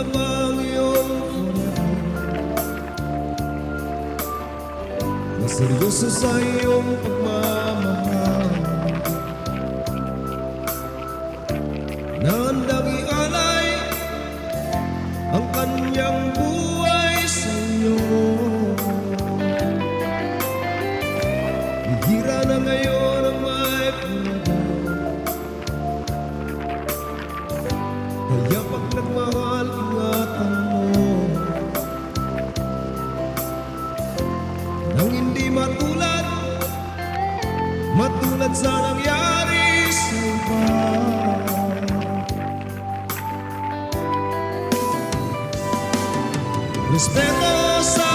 lamang iyong na seryoso sa iyong pagmamahal, na handang ialay ang kanyang buhay sa iyo. Hihira na ngayon ang may pinagod, kaya pag nagmahal, ingatan mo nang hindi matulad sa nangyari sa iba. Respeto sa